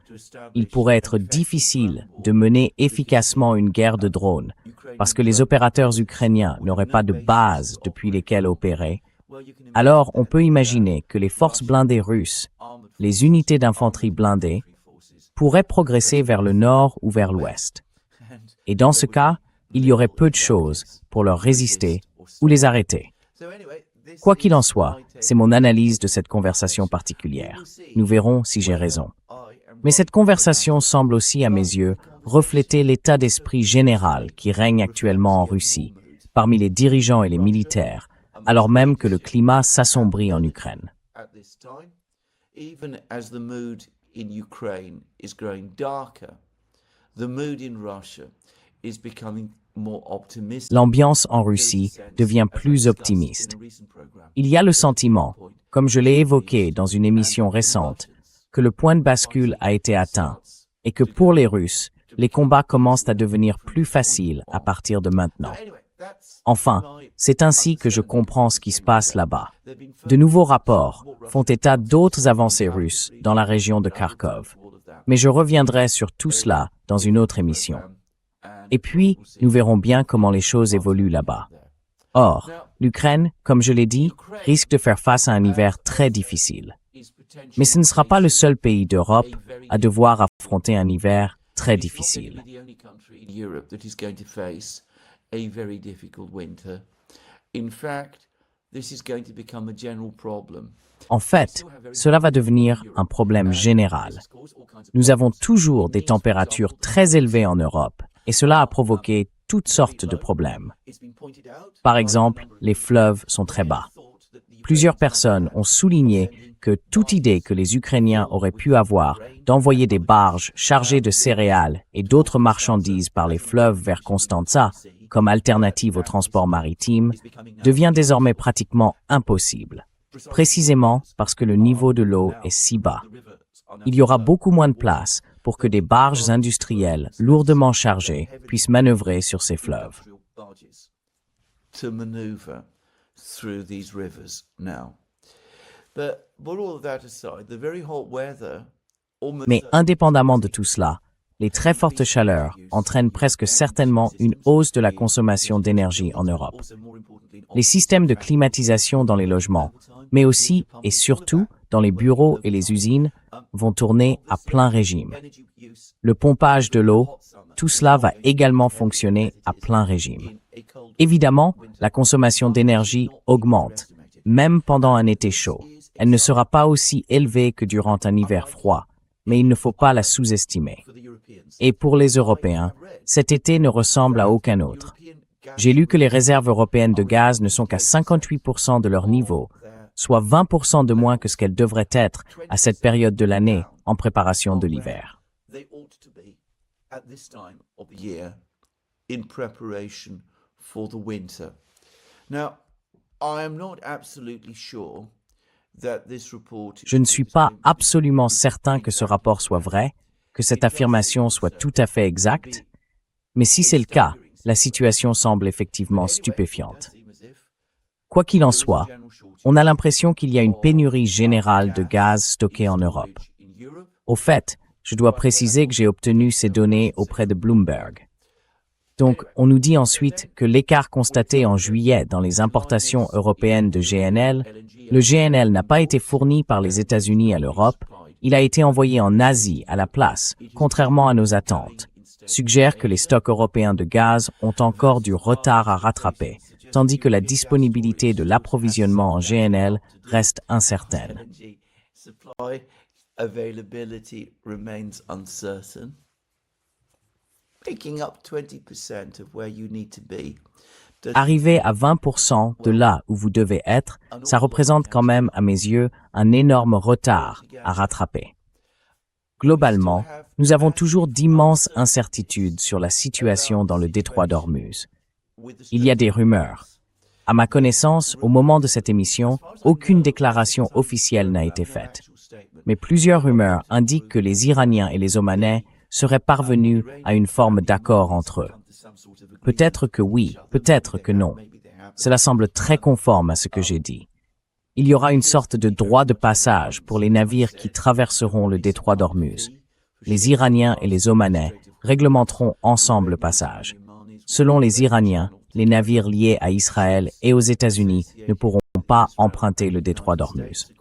il pourrait être difficile de mener efficacement une guerre de drones, parce que les opérateurs ukrainiens n'auraient pas de bases depuis lesquelles opérer, alors on peut imaginer que les forces blindées russes, les unités d'infanterie blindées, pourraient progresser vers le nord ou vers l'ouest. Et dans ce cas, il y aurait peu de choses pour leur résister ou les arrêter. Quoi qu'il en soit, c'est mon analyse de cette conversation particulière. Nous verrons si j'ai raison. Mais cette conversation semble aussi, à mes yeux, refléter l'état d'esprit général qui règne actuellement en Russie, parmi les dirigeants et les militaires, alors même que le climat s'assombrit en Ukraine. L'ambiance en Russie devient plus optimiste. Il y a le sentiment, comme je l'ai évoqué dans une émission récente, que le point de bascule a été atteint et que pour les Russes, les combats commencent à devenir plus faciles à partir de maintenant. Enfin, c'est ainsi que je comprends ce qui se passe là-bas. De nouveaux rapports font état d'autres avancées russes dans la région de Kharkov. Mais je reviendrai sur tout cela dans une autre émission. Et puis, nous verrons bien comment les choses évoluent là-bas. Or, l'Ukraine, comme je l'ai dit, risque de faire face à un hiver très difficile. Mais ce ne sera pas le seul pays d'Europe à devoir affronter un hiver très difficile. En fait, cela va devenir un problème général. Nous avons toujours des températures très élevées en Europe, et cela a provoqué toutes sortes de problèmes. Par exemple, les fleuves sont très bas. Plusieurs personnes ont souligné que toute idée que les Ukrainiens auraient pu avoir d'envoyer des barges chargées de céréales et d'autres marchandises par les fleuves vers Constanța, comme alternative au transport maritime, devient désormais pratiquement impossible, précisément parce que le niveau de l'eau est si bas. Il y aura beaucoup moins de place pour que des barges industrielles lourdement chargées puissent manœuvrer sur ces fleuves. To maneuver through these rivers now. But all of that aside, the very hot weather Mais indépendamment de tout cela, les très fortes chaleurs entraînent presque certainement une hausse de la consommation d'énergie en Europe. Les systèmes de climatisation dans les logements, mais aussi et surtout dans les bureaux et les usines, vont tourner à plein régime. Le pompage de l'eau, tout cela va également fonctionner à plein régime. Évidemment, la consommation d'énergie augmente, même pendant un été chaud. Elle ne sera pas aussi élevée que durant un hiver froid, mais il ne faut pas la sous-estimer. Et pour les Européens, cet été ne ressemble à aucun autre. J'ai lu que les réserves européennes de gaz ne sont qu'à 58% de leur niveau, soit 20% de moins que ce qu'elles devraient être à cette période de l'année en préparation de l'hiver. Je ne suis pas absolument certain que ce rapport soit vrai, que cette affirmation soit tout à fait exacte, mais si c'est le cas, la situation semble effectivement stupéfiante. Quoi qu'il en soit, on a l'impression qu'il y a une pénurie générale de gaz stocké en Europe. Au fait, je dois préciser que j'ai obtenu ces données auprès de Bloomberg. Donc, on nous dit ensuite que l'écart constaté en juillet dans les importations européennes de GNL, le GNL n'a pas été fourni par les États-Unis à l'Europe, il a été envoyé en Asie à la place, contrairement à nos attentes, suggère que les stocks européens de gaz ont encore du retard à rattraper, tandis que la disponibilité de l'approvisionnement en GNL reste incertaine. Arriver à 20% de là où vous devez être, ça représente quand même, à mes yeux, un énorme retard à rattraper. Globalement, nous avons toujours d'immenses incertitudes sur la situation dans le détroit d'Ormuz. Il y a des rumeurs. À ma connaissance, au moment de cette émission, aucune déclaration officielle n'a été faite. Mais plusieurs rumeurs indiquent que les Iraniens et les Omanais seraient parvenus à une forme d'accord entre eux. Peut-être que oui, peut-être que non. Cela semble très conforme à ce que j'ai dit. Il y aura une sorte de droit de passage pour les navires qui traverseront le détroit d'Ormuz. Les Iraniens et les Omanais réglementeront ensemble le passage. Selon les Iraniens, les navires liés à Israël et aux États-Unis ne pourront pas emprunter le détroit d'Ormuz.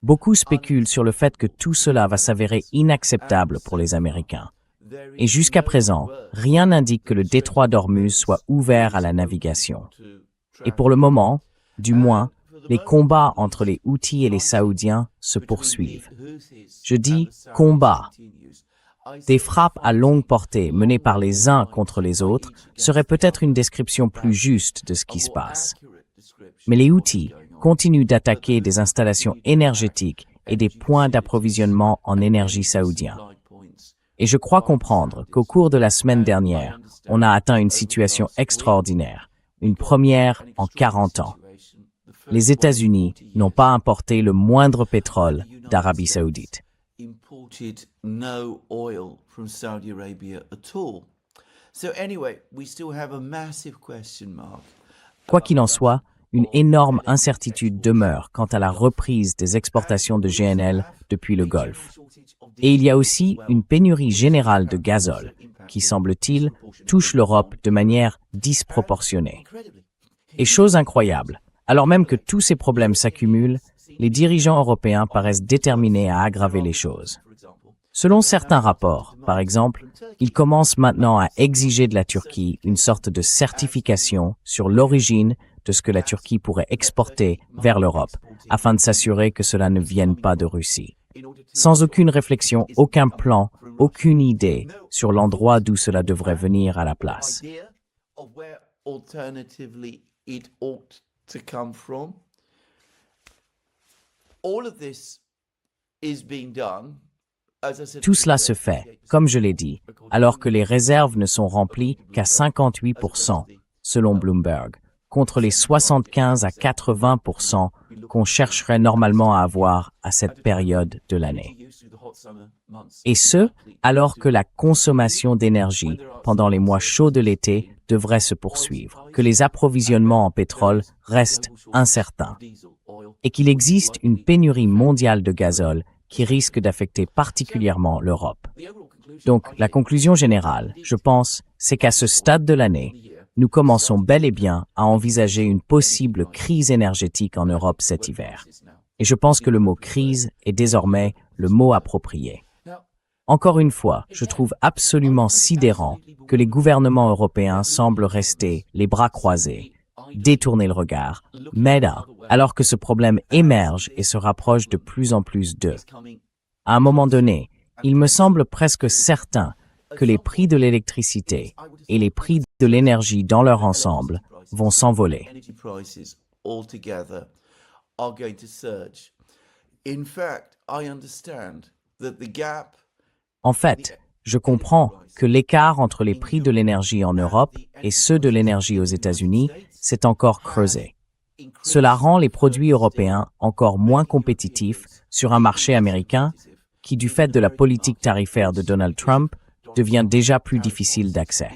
Beaucoup spéculent sur le fait que tout cela va s'avérer inacceptable pour les Américains. Et jusqu'à présent, rien n'indique que le détroit d'Ormuz soit ouvert à la navigation. Et pour le moment, du moins, les combats entre les Houthis et les Saoudiens se poursuivent. Je dis « combats ». Des frappes à longue portée menées par les uns contre les autres seraient peut-être une description plus juste de ce qui se passe. Mais les Houthis continuent d'attaquer des installations énergétiques et des points d'approvisionnement en énergie saoudiens. Et je crois comprendre qu'au cours de la semaine dernière, on a atteint une situation extraordinaire, une première en 40 ans. Les États-Unis n'ont pas importé le moindre pétrole d'Arabie saoudite. Quoi qu'il en soit, une énorme incertitude demeure quant à la reprise des exportations de GNL depuis le Golfe. Et il y a aussi une pénurie générale de gazole, qui, semble-t-il, touche l'Europe de manière disproportionnée. Et chose incroyable, alors même que tous ces problèmes s'accumulent, les dirigeants européens paraissent déterminés à aggraver les choses. Selon certains rapports, par exemple, ils commencent maintenant à exiger de la Turquie une sorte de certification sur l'origine de ce que la Turquie pourrait exporter vers l'Europe, afin de s'assurer que cela ne vienne pas de Russie. Sans aucune réflexion, aucun plan, aucune idée sur l'endroit d'où cela devrait venir à la place. Tout cela se fait, comme je l'ai dit, alors que les réserves ne sont remplies qu'à 58%, selon Bloomberg, contre les 75 à 80% qu'on chercherait normalement à avoir à cette période de l'année. Et ce, alors que la consommation d'énergie pendant les mois chauds de l'été devrait se poursuivre, que les approvisionnements en pétrole restent incertains et qu'il existe une pénurie mondiale de gazole qui risque d'affecter particulièrement l'Europe. Donc, la conclusion générale, je pense, c'est qu'à ce stade de l'année, nous commençons bel et bien à envisager une possible crise énergétique en Europe cet hiver. Et je pense que le mot crise est désormais le mot approprié. Encore une fois, je trouve absolument sidérant que les gouvernements européens semblent rester les bras croisés, détourner le regard, mais là, alors que ce problème émerge et se rapproche de plus en plus d'eux. À un moment donné, il me semble presque certain que les prix de l'électricité et les prix de l'énergie dans leur ensemble vont s'envoler. En fait, je comprends que l'écart entre les prix de l'énergie en Europe et ceux de l'énergie aux États-Unis s'est encore creusé. Cela rend les produits européens encore moins compétitifs sur un marché américain qui, du fait de la politique tarifaire de Donald Trump, devient déjà plus difficile d'accès.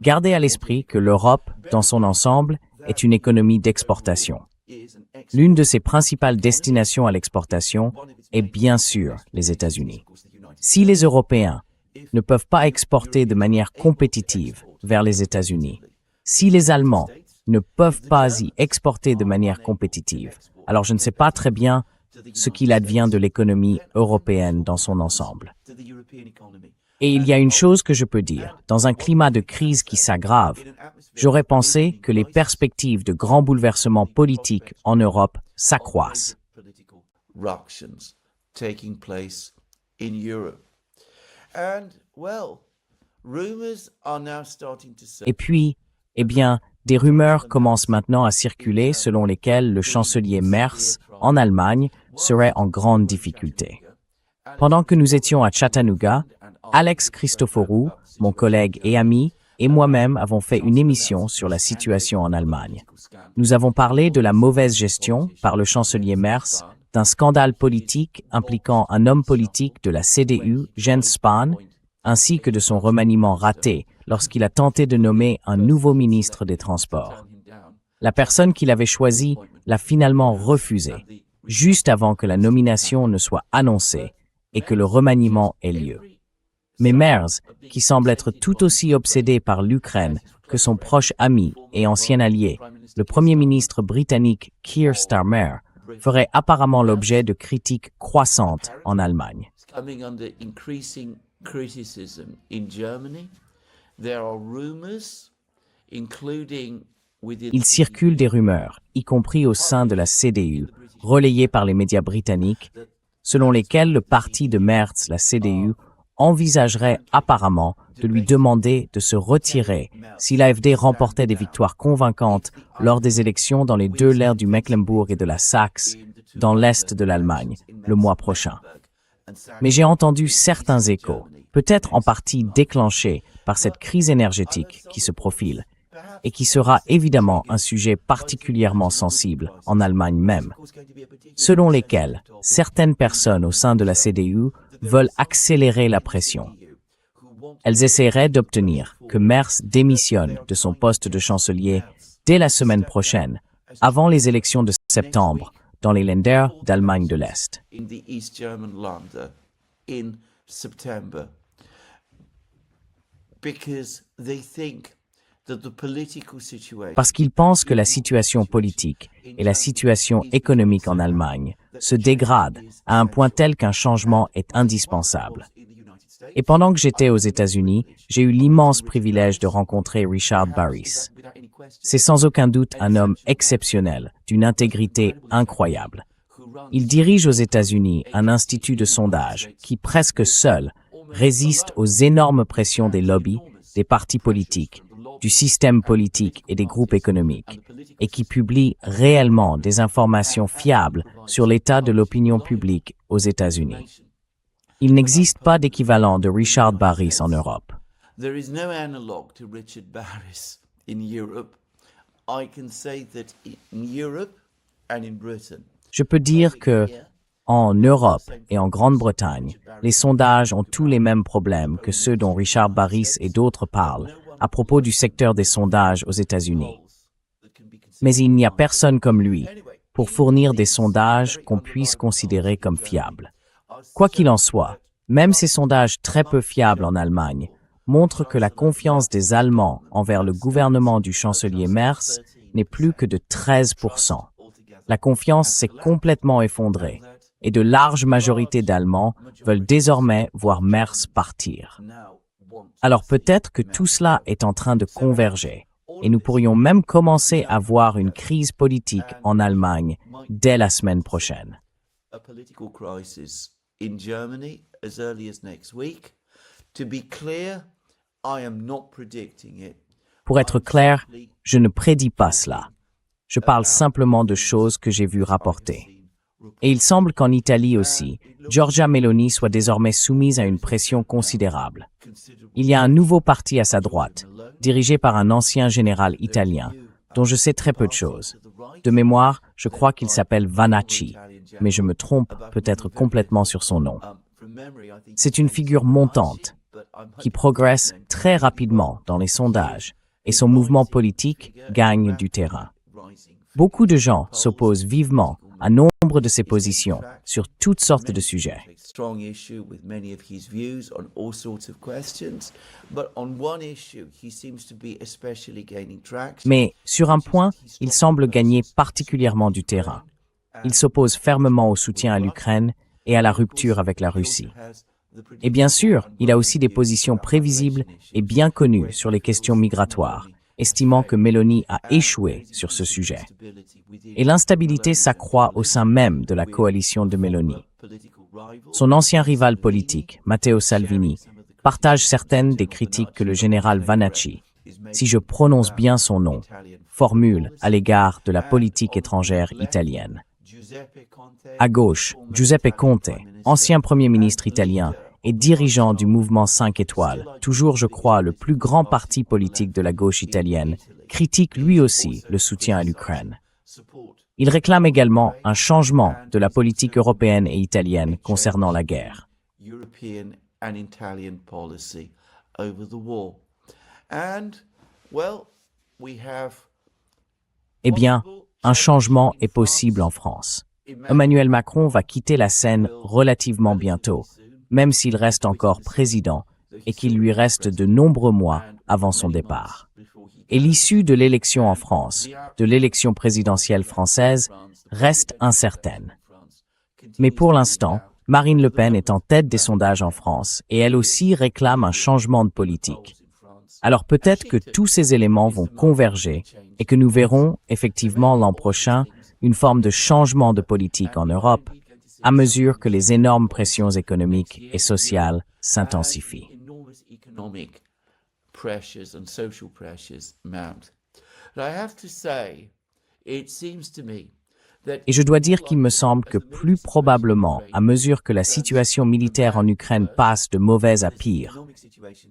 Gardez à l'esprit que l'Europe, dans son ensemble, est une économie d'exportation. L'une de ses principales destinations à l'exportation est bien sûr les États-Unis. Si les Européens ne peuvent pas exporter de manière compétitive vers les États-Unis, si les Allemands ne peuvent pas y exporter de manière compétitive, alors je ne sais pas très bien ce qu'il advient de l'économie européenne dans son ensemble. Et il y a une chose que je peux dire, dans un climat de crise qui s'aggrave, j'aurais pensé que les perspectives de grands bouleversements politiques en Europe s'accroissent. Et puis, eh bien, des rumeurs commencent maintenant à circuler selon lesquelles le chancelier Merz, en Allemagne, serait en grande difficulté. Pendant que nous étions à Chattanooga, Alex Christoforou, mon collègue et ami, et moi-même avons fait une émission sur la situation en Allemagne. Nous avons parlé de la mauvaise gestion par le chancelier Merz d'un scandale politique impliquant un homme politique de la CDU, Jens Spahn, ainsi que de son remaniement raté lorsqu'il a tenté de nommer un nouveau ministre des Transports. La personne qu'il avait choisie l'a finalement refusé, juste avant que la nomination ne soit annoncée et que le remaniement ait lieu. Mais Merz, qui semble être tout aussi obsédé par l'Ukraine que son proche ami et ancien allié, le Premier ministre britannique Keir Starmer, ferait apparemment l'objet de critiques croissantes en Allemagne. Il circule des rumeurs, y compris au sein de la CDU, relayées par les médias britanniques, selon lesquelles le parti de Merz, la CDU, envisagerait apparemment de lui demander de se retirer si l'AfD remportait des victoires convaincantes lors des élections dans les deux laires du Mecklembourg et de la Saxe, dans l'est de l'Allemagne, le mois prochain. Mais j'ai entendu certains échos, peut-être en partie déclenchés par cette crise énergétique qui se profile, et qui sera évidemment un sujet particulièrement sensible en Allemagne même, selon lesquels certaines personnes au sein de la CDU veulent accélérer la pression. Elles essaieraient d'obtenir que Merz démissionne de son poste de chancelier dès la semaine prochaine, avant les élections de septembre, dans les Länder d'Allemagne de l'Est. Parce qu'ils pensent que la situation politique et la situation économique en Allemagne se dégradent à un point tel qu'un changement est indispensable. Et pendant que j'étais aux États-Unis, j'ai eu l'immense privilège de rencontrer Richard Barris. C'est sans aucun doute un homme exceptionnel, d'une intégrité incroyable. Il dirige aux États-Unis un institut de sondage qui, presque seul, résiste aux énormes pressions des lobbies, des partis politiques, du système politique et des groupes économiques, et qui publie réellement des informations fiables sur l'état de l'opinion publique aux États-Unis. Il n'existe pas d'équivalent de Richard Barris en Europe. I can say that in Europe and in Britain, Je peux dire que, en Europe et en Grande-Bretagne, les sondages ont tous les mêmes problèmes que ceux dont Richard Baris et d'autres parlent à propos du secteur des sondages aux États-Unis. Mais il n'y a personne comme lui pour fournir des sondages qu'on puisse considérer comme fiables. Quoi qu'il en soit, même ces sondages très peu fiables en Allemagne montrent que la confiance des Allemands envers le gouvernement du chancelier Merz n'est plus que de 13%. La confiance s'est complètement effondrée et de larges majorités d'Allemands veulent désormais voir Merz partir. Alors peut-être que tout cela est en train de converger et nous pourrions même commencer à voir une crise politique en Allemagne dès la semaine prochaine. a political crisis in Germany as early as next week. To be clear, I am not predicting it. Pour être clair, je ne prédis pas cela. Je parle simplement de choses que j'ai vues rapporter. Et il semble qu'en Italie aussi, Giorgia Meloni soit désormais soumise à une pression considérable. Il y a un nouveau parti à sa droite, dirigé par un ancien général italien, dont je sais très peu de choses. De mémoire, je crois qu'il s'appelle Vanacci, mais je me trompe peut-être complètement sur son nom. C'est une figure montante, qui progresse très rapidement dans les sondages, et son mouvement politique gagne du terrain. Beaucoup de gens s'opposent vivement à nombre de ses positions sur toutes sortes de sujets. Strong issue with many of his views on all sorts of questions, but on one issue he seems to be especially gaining traction. Mais sur un point, il semble gagner particulièrement du terrain. Il s'oppose fermement au soutien à l'Ukraine et à la rupture avec la Russie. Et bien sûr, il a aussi des positions prévisibles et bien connues sur les questions migratoires, estimant que Meloni a échoué sur ce sujet. Et l'instabilité s'accroît au sein même de la coalition de Meloni. Son ancien rival politique, Matteo Salvini, partage certaines des critiques que le général Vanacci, si je prononce bien son nom, formule à l'égard de la politique étrangère italienne. À gauche, Giuseppe Conte, ancien Premier ministre italien et dirigeant du mouvement 5 étoiles, toujours je crois le plus grand parti politique de la gauche italienne, critique lui aussi le soutien à l'Ukraine. Il réclame également un changement de la politique européenne et italienne concernant la guerre. European and Italian policy over the war. And, well, we have Eh bien, un changement est possible en France. Emmanuel Macron va quitter la scène relativement bientôt, même s'il reste encore président et qu'il lui reste de nombreux mois avant son départ. Et l'issue de l'élection en France, de l'élection présidentielle française, reste incertaine. Mais pour l'instant, Marine Le Pen est en tête des sondages en France et elle aussi réclame un changement de politique. Alors peut-être que tous ces éléments vont converger et que nous verrons effectivement l'an prochain une forme de changement de politique en Europe à mesure que les énormes pressions économiques et sociales s'intensifient. economic pressures and social pressures mount. But I have to say, it seems to me that Et je dois dire qu'il me semble que plus probablement, à mesure que la situation militaire en Ukraine passe de mauvaise à pire,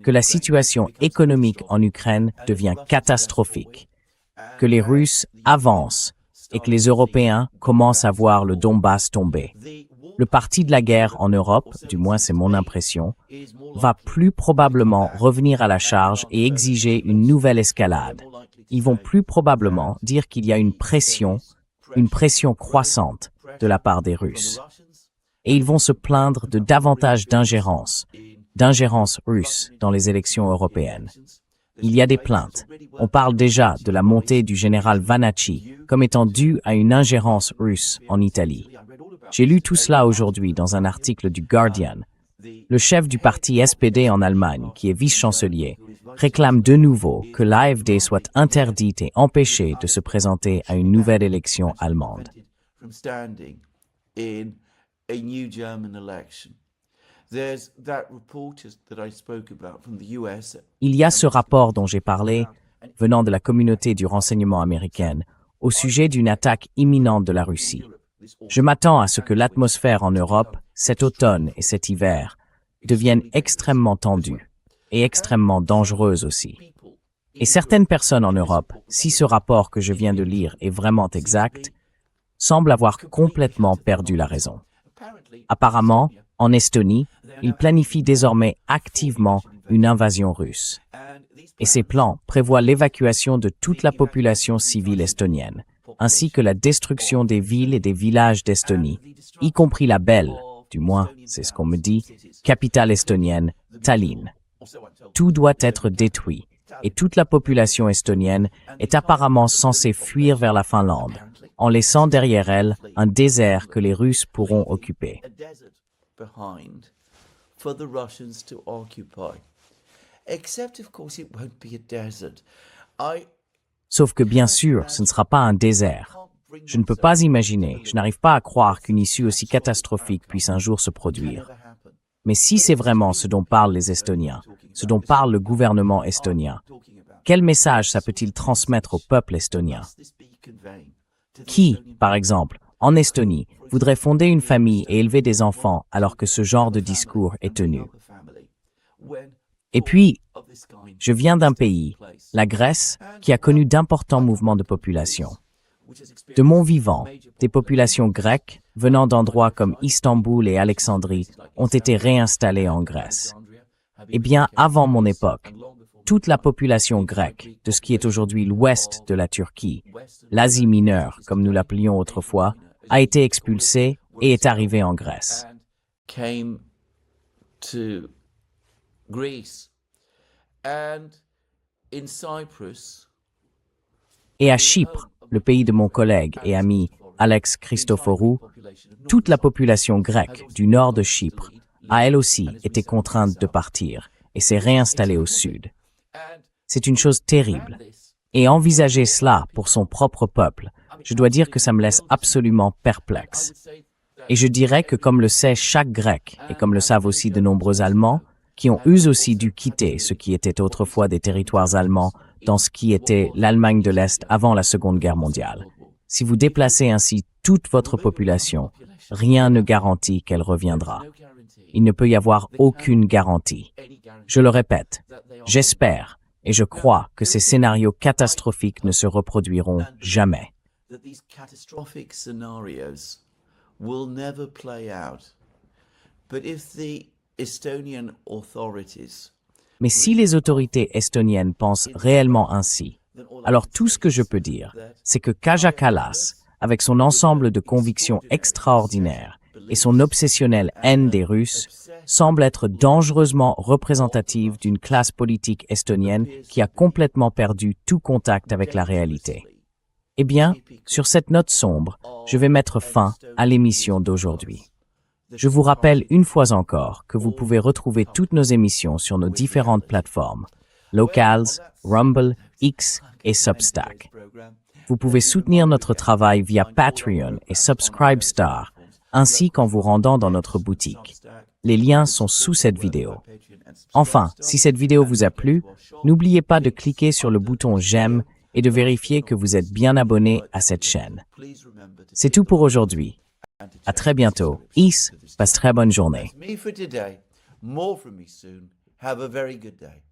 que la situation économique en Ukraine devient catastrophique, que les Russes avancent et que les Européens commencent à voir le Donbass tomber. Le parti de la guerre en Europe, du moins c'est mon impression, va plus probablement revenir à la charge et exiger une nouvelle escalade. Ils vont plus probablement dire qu'il y a une pression croissante de la part des Russes. Et ils vont se plaindre de davantage d'ingérence russe dans les élections européennes. Il y a des plaintes. On parle déjà de la montée du général Vanacci comme étant due à une ingérence russe en Italie. J'ai lu tout cela aujourd'hui dans un article du Guardian. Le chef du parti SPD en Allemagne, qui est vice-chancelier, réclame de nouveau que l'AfD soit interdite et empêchée de se présenter à une nouvelle élection allemande. from standing in a new German election. There's that report that I spoke about from the US. Il y a ce rapport dont j'ai parlé, venant de la communauté du renseignement américaine, au sujet d'une attaque imminente de la Russie. Je m'attends à ce que l'atmosphère en Europe, cet automne et cet hiver, devienne extrêmement tendue et extrêmement dangereuse aussi. Et certaines personnes en Europe, si ce rapport que je viens de lire est vraiment exact, semblent avoir complètement perdu la raison. Apparemment, en Estonie, ils planifient désormais activement une invasion russe. Et ces plans prévoient l'évacuation de toute la population civile estonienne, ainsi que la destruction des villes et des villages d'Estonie, y compris la belle, du moins, c'est ce qu'on me dit, capitale estonienne, Tallinn. Tout doit être détruit, et toute la population estonienne est apparemment censée fuir vers la Finlande, en laissant derrière elle un désert que les Russes pourront occuper. Sauf que bien sûr, ce ne sera pas un désert. Je ne peux pas imaginer, je n'arrive pas à croire qu'une issue aussi catastrophique puisse un jour se produire. Mais si c'est vraiment ce dont parlent les Estoniens, ce dont parle le gouvernement estonien, quel message ça peut-il transmettre au peuple estonien? Qui, par exemple, en Estonie, voudrait fonder une famille et élever des enfants alors que ce genre de discours est tenu? Et puis, je viens d'un pays, la Grèce, qui a connu d'importants mouvements de population. De mon vivant, des populations grecques, venant d'endroits comme Istanbul et Alexandrie, ont été réinstallées en Grèce. Eh bien, avant mon époque, toute la population grecque de ce qui est aujourd'hui l'ouest de la Turquie, l'Asie mineure, comme nous l'appelions autrefois, a été expulsée et est arrivée en Grèce. Et à Chypre, le pays de mon collègue et ami Alex Christoforou, toute la population grecque du nord de Chypre a elle aussi été contrainte de partir et s'est réinstallée au sud. C'est une chose terrible. Et envisager cela pour son propre peuple, je dois dire que ça me laisse absolument perplexe. Et je dirais que comme le sait chaque Grec, et comme le savent aussi de nombreux Allemands, qui ont eux aussi dû quitter ce qui était autrefois des territoires allemands dans ce qui était l'Allemagne de l'Est avant la Seconde Guerre mondiale. Si vous déplacez ainsi toute votre population, rien ne garantit qu'elle reviendra. Il ne peut y avoir aucune garantie. Je le répète, j'espère et je crois que ces scénarios catastrophiques ne se reproduiront jamais. Mais si les autorités estoniennes pensent réellement ainsi, alors tout ce que je peux dire, c'est que Kaja Kallas, avec son ensemble de convictions extraordinaires et son obsessionnelle haine des Russes, semble être dangereusement représentative d'une classe politique estonienne qui a complètement perdu tout contact avec la réalité. Eh bien, sur cette note sombre, je vais mettre fin à l'émission d'aujourd'hui. Je vous rappelle une fois encore que vous pouvez retrouver toutes nos émissions sur nos différentes plateformes, Locals, Rumble, X et Substack. Vous pouvez soutenir notre travail via Patreon et Subscribestar, ainsi qu'en vous rendant dans notre boutique. Les liens sont sous cette vidéo. Enfin, si cette vidéo vous a plu, n'oubliez pas de cliquer sur le bouton j'aime et de vérifier que vous êtes bien abonné à cette chaîne. C'est tout pour aujourd'hui. À très bientôt. Passe très bonne journée. More from me soon. Have a very good day.